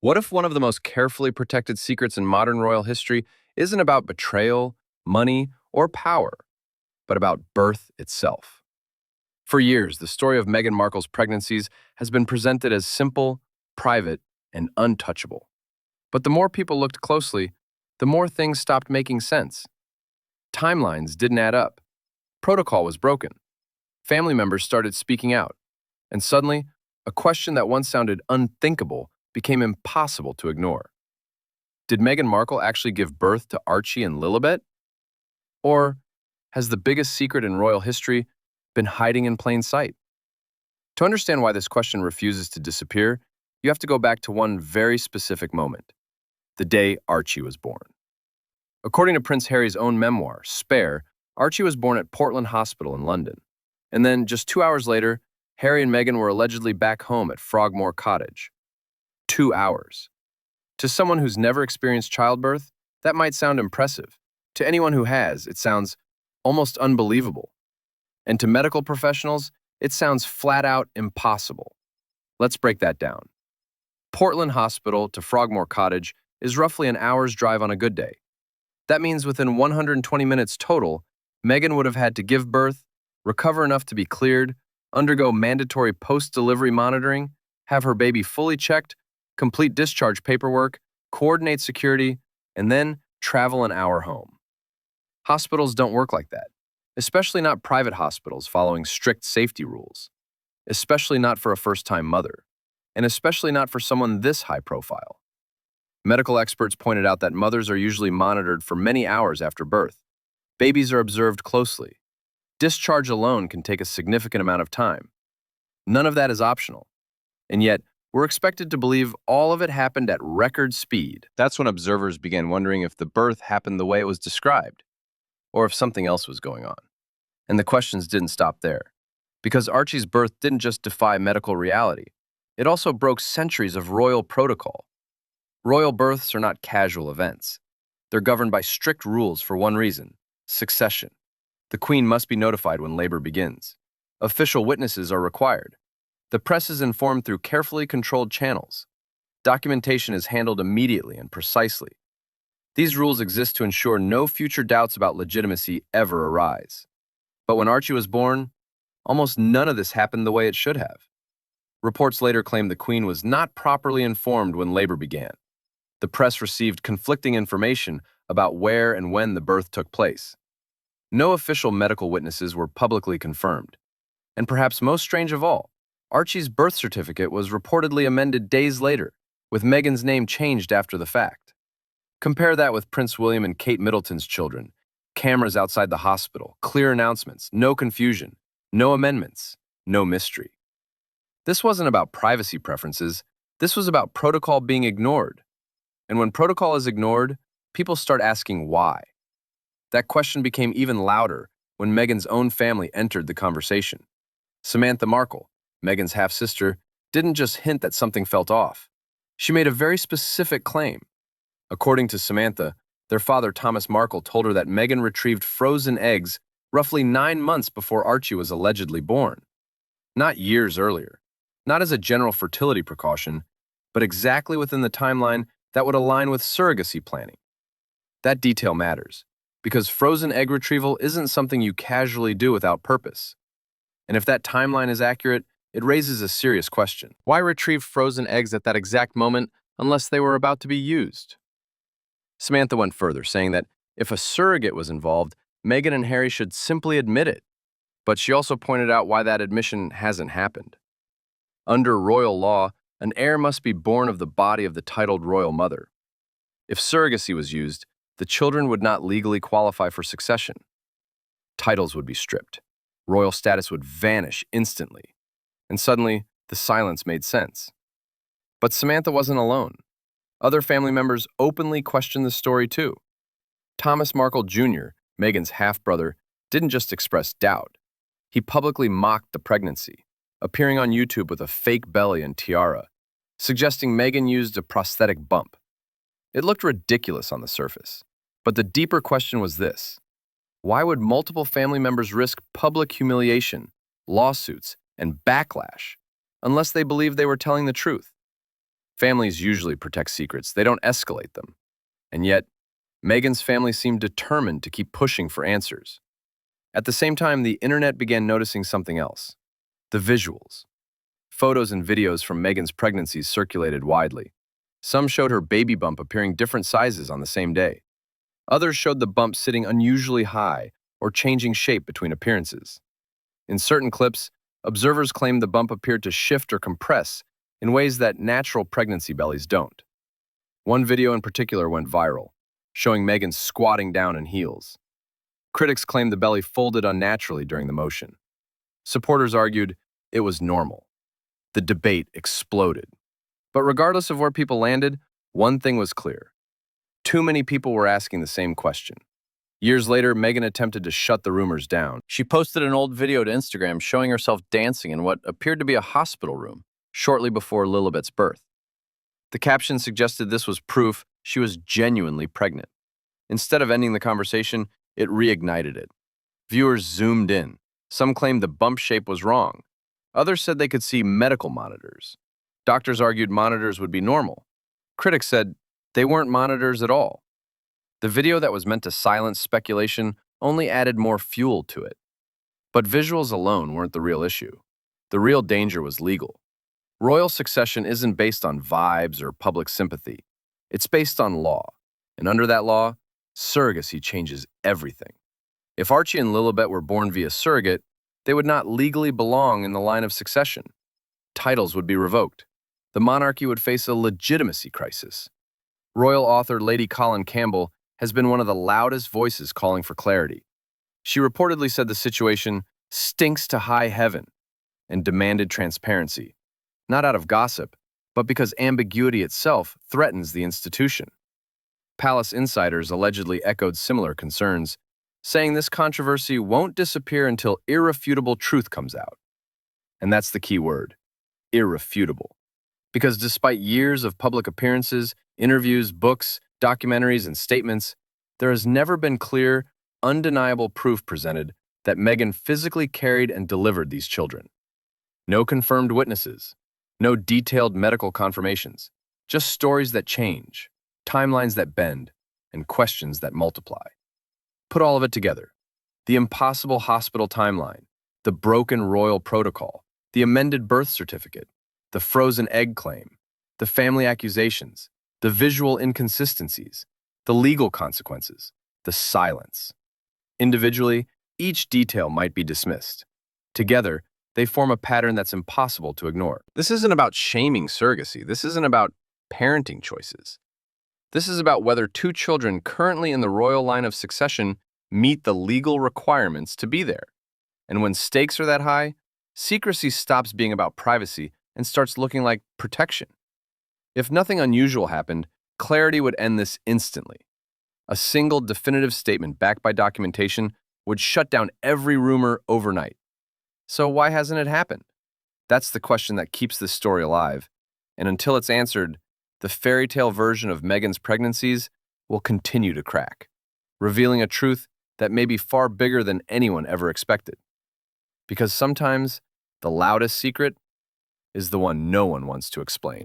What if one of the most carefully protected secrets in modern royal history isn't about betrayal, money, or power, but about birth itself? For years, the story of Meghan Markle's pregnancies has been presented as simple, private, and untouchable. But the more people looked closely, the more things stopped making sense. Timelines didn't add up. Protocol was broken. Family members started speaking out. And suddenly, a question that once sounded unthinkable became impossible to ignore. Did Meghan Markle actually give birth to Archie and Lilibet? Or has the biggest secret in royal history been hiding in plain sight? To understand why this question refuses to disappear, you have to go back to one very specific moment, the day Archie was born. According to Prince Harry's own memoir, Spare, Archie was born at Portland Hospital in London. And then, just 2 hours later, Harry and Meghan were allegedly back home at Frogmore Cottage. 2 hours. To someone who's never experienced childbirth, that might sound impressive. To anyone who has, it sounds almost unbelievable. And to medical professionals, it sounds flat out impossible. Let's break that down. Portland Hospital to Frogmore Cottage is roughly an hour's drive on a good day. That means within 120 minutes total, Meghan would have had to give birth, recover enough to be cleared, undergo mandatory post-delivery monitoring, have her baby fully checked, complete discharge paperwork, coordinate security, and then travel an hour home. Hospitals don't work like that, especially not private hospitals following strict safety rules, especially not for a first-time mother, and especially not for someone this high profile. Medical experts pointed out that mothers are usually monitored for many hours after birth. Babies are observed closely. Discharge alone can take a significant amount of time. None of that is optional. And yet, we're expected to believe all of it happened at record speed. That's when observers began wondering if the birth happened the way it was described, or if something else was going on. And the questions didn't stop there. Because Archie's birth didn't just defy medical reality, it also broke centuries of royal protocol. Royal births are not casual events. They're governed by strict rules for one reason: succession. The Queen must be notified when labor begins. Official witnesses are required. The press is informed through carefully controlled channels. Documentation is handled immediately and precisely. These rules exist to ensure no future doubts about legitimacy ever arise. But when Archie was born, almost none of this happened the way it should have. Reports later claimed the Queen was not properly informed when labor began. The press received conflicting information about where and when the birth took place. No official medical witnesses were publicly confirmed. And perhaps most strange of all, Archie's birth certificate was reportedly amended days later, with Meghan's name changed after the fact. Compare that with Prince William and Kate Middleton's children. Cameras outside the hospital, clear announcements, no confusion, no amendments, no mystery. This wasn't about privacy preferences. This was about protocol being ignored. And when protocol is ignored, people start asking why. That question became even louder when Meghan's own family entered the conversation. Samantha Markle, Meghan's half-sister, didn't just hint that something felt off. She made a very specific claim. According to Samantha, their father Thomas Markle told her that Meghan retrieved frozen eggs roughly 9 months before Archie was allegedly born. Not years earlier, not as a general fertility precaution, but exactly within the timeline that would align with surrogacy planning. That detail matters, because frozen egg retrieval isn't something you casually do without purpose. And if that timeline is accurate, it raises a serious question. Why retrieve frozen eggs at that exact moment unless they were about to be used? Samantha went further, saying that if a surrogate was involved, Meghan and Harry should simply admit it. But she also pointed out why that admission hasn't happened. Under royal law, an heir must be born of the body of the titled royal mother. If surrogacy was used, the children would not legally qualify for succession. Titles would be stripped. Royal status would vanish instantly. And suddenly, the silence made sense. But Samantha wasn't alone. Other family members openly questioned the story too. Thomas Markle Jr., Meghan's half-brother, didn't just express doubt. He publicly mocked the pregnancy, appearing on YouTube with a fake belly and tiara, suggesting Meghan used a prosthetic bump. It looked ridiculous on the surface, but the deeper question was this: why would multiple family members risk public humiliation, lawsuits, and backlash unless they believed they were telling the truth? Families usually protect secrets, they don't escalate them. And yet, Meghan's family seemed determined to keep pushing for answers. At the same time, the internet began noticing something else: the visuals. Photos and videos from Meghan's pregnancies circulated widely. Some showed her baby bump appearing different sizes on the same day. Others showed the bump sitting unusually high or changing shape between appearances. In certain clips, observers claimed the bump appeared to shift or compress in ways that natural pregnancy bellies don't. One video in particular went viral, showing Meghan squatting down in heels. Critics claimed the belly folded unnaturally during the motion. Supporters argued it was normal. The debate exploded. But regardless of where people landed, one thing was clear: too many people were asking the same question. Years later, Meghan attempted to shut the rumors down. She posted an old video to Instagram showing herself dancing in what appeared to be a hospital room shortly before Lilibet's birth. The caption suggested this was proof she was genuinely pregnant. Instead of ending the conversation, it reignited it. Viewers zoomed in. Some claimed the bump shape was wrong. Others said they could see medical monitors. Doctors argued monitors would be normal. Critics said they weren't monitors at all. The video that was meant to silence speculation only added more fuel to it. But visuals alone weren't the real issue. The real danger was legal. Royal succession isn't based on vibes or public sympathy. It's based on law. And under that law, surrogacy changes everything. If Archie and Lilibet were born via surrogate, they would not legally belong in the line of succession. Titles would be revoked. The monarchy would face a legitimacy crisis. Royal author Lady Colin Campbell has been one of the loudest voices calling for clarity. She reportedly said the situation stinks to high heaven and demanded transparency, not out of gossip, but because ambiguity itself threatens the institution. Palace insiders allegedly echoed similar concerns, saying this controversy won't disappear until irrefutable truth comes out. And that's the key word: irrefutable. Because despite years of public appearances, interviews, books, documentaries, and statements, there has never been clear, undeniable proof presented that Meghan physically carried and delivered these children. No confirmed witnesses, no detailed medical confirmations, just stories that change, timelines that bend, and questions that multiply. Put all of it together: the impossible hospital timeline, the broken royal protocol, the amended birth certificate, the frozen egg claim, the family accusations, the visual inconsistencies, the legal consequences, the silence. Individually, each detail might be dismissed. Together, they form a pattern that's impossible to ignore. This isn't about shaming surrogacy. This isn't about parenting choices. This is about whether two children currently in the royal line of succession meet the legal requirements to be there. And when stakes are that high, secrecy stops being about privacy and starts looking like protection. If nothing unusual happened, clarity would end this instantly. A single definitive statement backed by documentation would shut down every rumor overnight. So why hasn't it happened? That's the question that keeps this story alive. And until it's answered, the fairy tale version of Meghan's pregnancies will continue to crack, revealing a truth that may be far bigger than anyone ever expected. Because sometimes the loudest secret is the one no one wants to explain.